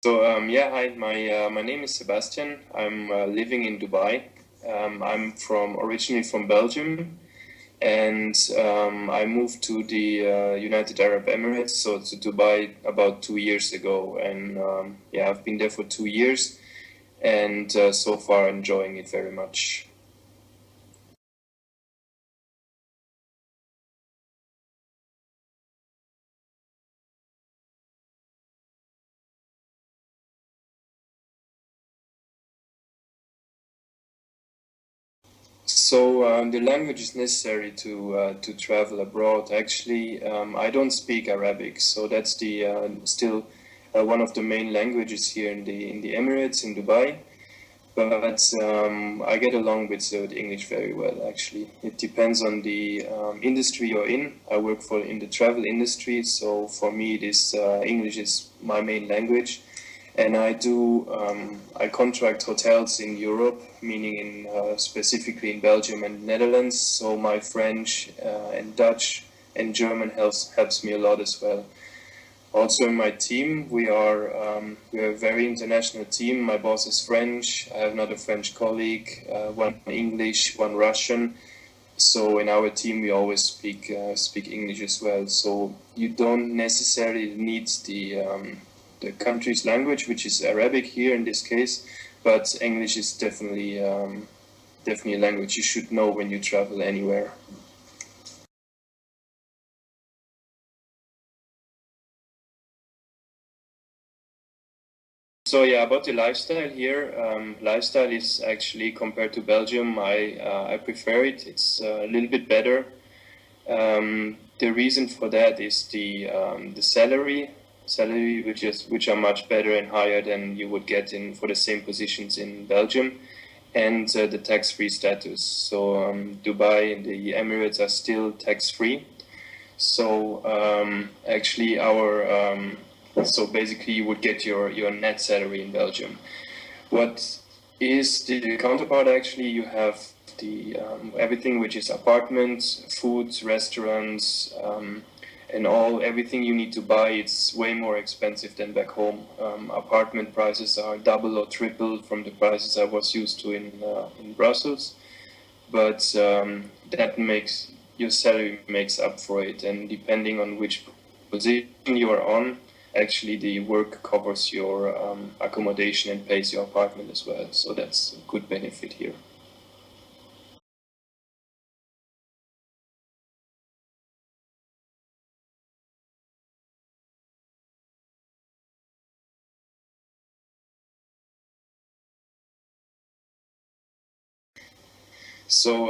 Yeah, hi. My name is Sebastian. I'm living in Dubai. I'm from originally from Belgium, and I moved to the United Arab Emirates, so to Dubai about 2 years ago. And yeah, I've been there for 2 years, and so far enjoying it very much. The language is necessary to travel abroad. Actually, I don't speak Arabic, so that's the still one of the main languages here in the Emirates in Dubai. But I get along with English very well. Actually, it depends on the industry you're in. I work for in the travel industry, so for me, this English is my main language. And I contract hotels in Europe, meaning in specifically in Belgium and Netherlands. So my French and Dutch and German helps me a lot as well. Also in my team, we are a very international team. My boss is French. I have another French colleague, one English, one Russian. So in our team, we always speak English as well. So you don't necessarily need the country's language, which is Arabic here in this case, but English is definitely a language you should know when you travel anywhere. So yeah, about the lifestyle here, lifestyle is actually compared to Belgium, I prefer it. It's a little bit better. The reason for that is the salary which are much better and higher than you would get in for the same positions in Belgium, and the tax-free status. So Dubai and the Emirates are still tax-free. So actually, our so basically you would get your net salary in Belgium. What is the counterpart? Actually, you have the everything which is apartments, foods, restaurants, and everything you need to buy. It's way more expensive than back home. Apartment prices are double or triple from the prices I was used to in Brussels, but that makes your salary makes up for it, and depending on which position you are on, actually the work covers your accommodation and pays your apartment as well. So that's a good benefit here. So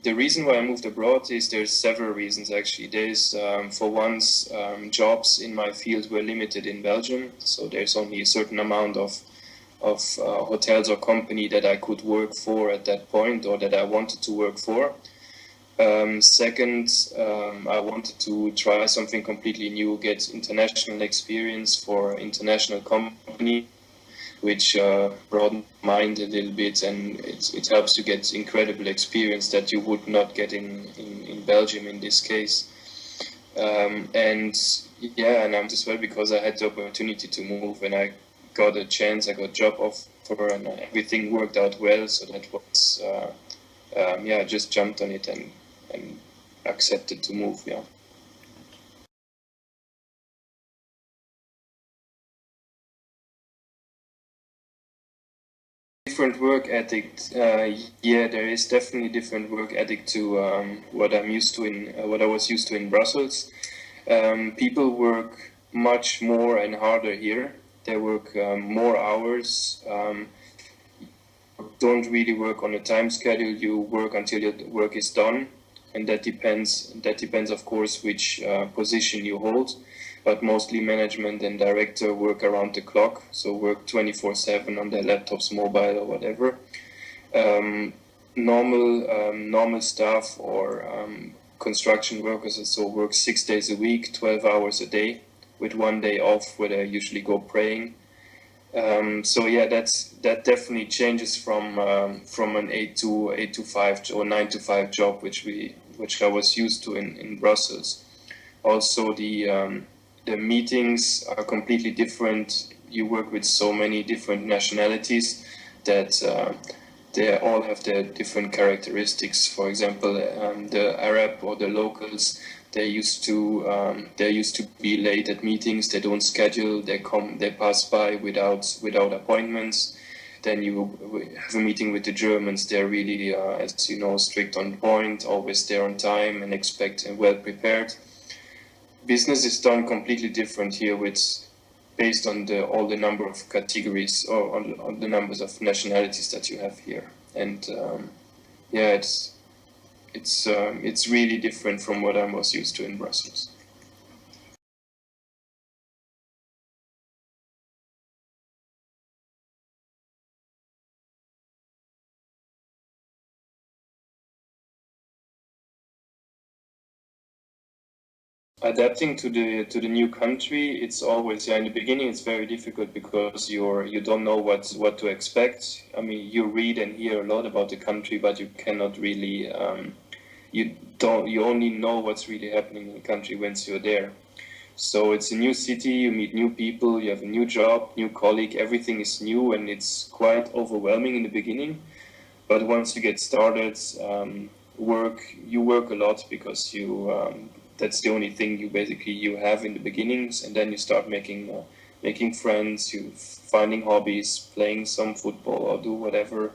the reason why I moved abroad is there's several reasons actually. There's for once jobs in my field were limited in Belgium, so there's only a certain amount of hotels or company that I could work for at that point or that I wanted to work for. Second, I wanted to try something completely new, get international experience for international company, which broaden mind a little bit, and it helps to get incredible experience that you would not get in Belgium in this case. And yeah, and I'm as well because I had the opportunity to move and I got a chance, I got job offer and everything worked out well. So that was, yeah, I just jumped on it and accepted to move, yeah. Different work ethic. Yeah, there is definitely different work ethic to what I'm used to in what I was used to in Brussels. People work much more and harder here. They work more hours. Don't really work on a time schedule. You work until your work is done, and that depends. That depends, of course, which position you hold. But mostly management and director work around the clock, so work 24/7 on their laptops, mobile, or whatever. Normal staff or construction workers also work 6 days a week, 12 hours a day, with one day off where they usually go praying. So yeah, that definitely changes from an eight to five or 9 to 5 job, which I was used to in Brussels. Also, the meetings are completely different you work with so many different nationalities that they all have their different characteristics. For example, the Arab or the locals, they used to be late at meetings. They don't schedule. They pass by without appointments. Then you have a meeting with the Germans. They're really, as you know, strict on point, always there on time, and expect and well prepared. Business is done completely different here, based on all the number of categories or on the numbers of nationalities that you have here. And yeah, it's really different from what I was used to in Brussels. Adapting to the new country, it's always, in the beginning it's very difficult because you don't know what to expect. I mean, you read and hear a lot about the country, but you cannot really you only know what's really happening in the country once you're there. So it's a new city, you meet new people, you have a new job, new colleague, everything is new, and it's quite overwhelming in the beginning. But once you get started, you work a lot because that's the only thing you have in the beginnings, and then you start making friends, you finding hobbies, playing some football or do whatever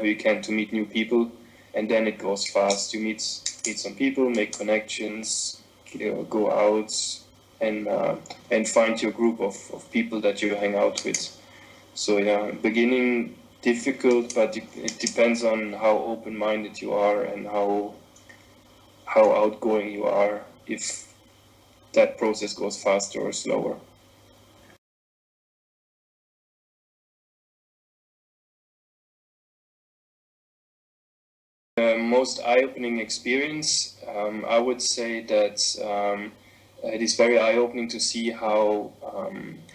you can to meet new people, and then it goes fast. You meet some people, make connections, go out and find your group of people that you hang out with. So yeah, beginning difficult, but it depends on how open-minded you are and how outgoing you are, if that process goes faster or slower. The most eye-opening experience, I would say that it is very eye-opening to see how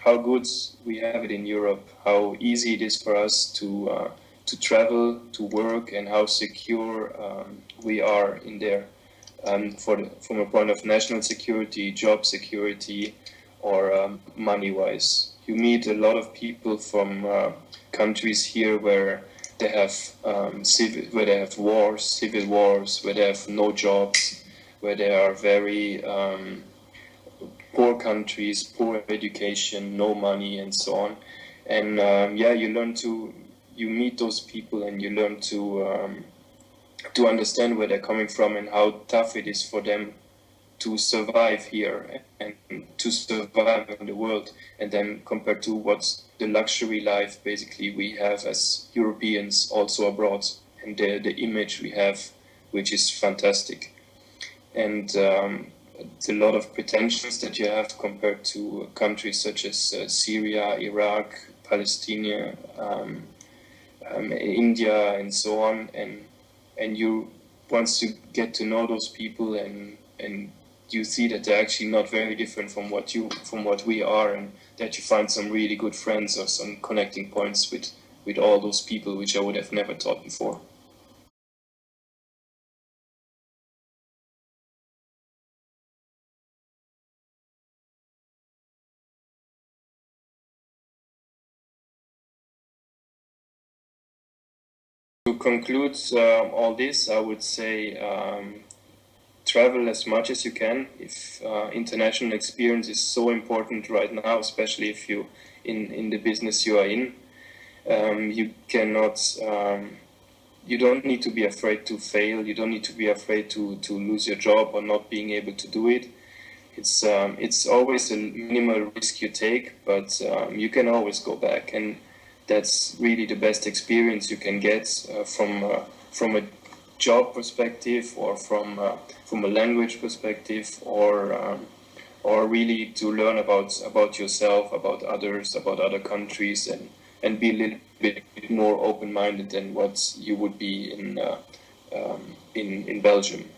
good we have it in Europe, how easy it is for us to travel, to work, and how secure we are in there. From a point of national security, job security, or money-wise. You meet a lot of people from countries here where they have wars, civil wars, where they have no jobs, where they are very poor countries, poor education, no money, and so on. And yeah, you meet those people, and you learn to understand where they're coming from and how tough it is for them to survive here and to survive in the world, and then compared to what's the luxury life basically we have as Europeans also abroad, and the image we have, which is fantastic. And the lot of pretensions that you have compared to countries such as Syria, Iraq, Palestine, India, and so on, and you once you get to know those people and you see that they're actually not very different from what we are, and that you find some really good friends or some connecting points with all those people, which I would have never thought before. To conclude all this, I would say travel as much as you can. If international experience is so important right now, especially if you in the business you are in, you cannot. You don't need to be afraid to fail. You don't need to be afraid to lose your job or not being able to do it. It's always a minimal risk you take, but you can always go back, and that's really the best experience you can get from a job perspective, or from a language perspective, or really to learn about yourself, about others, about other countries, and be a little bit more open-minded than what you would be in Belgium.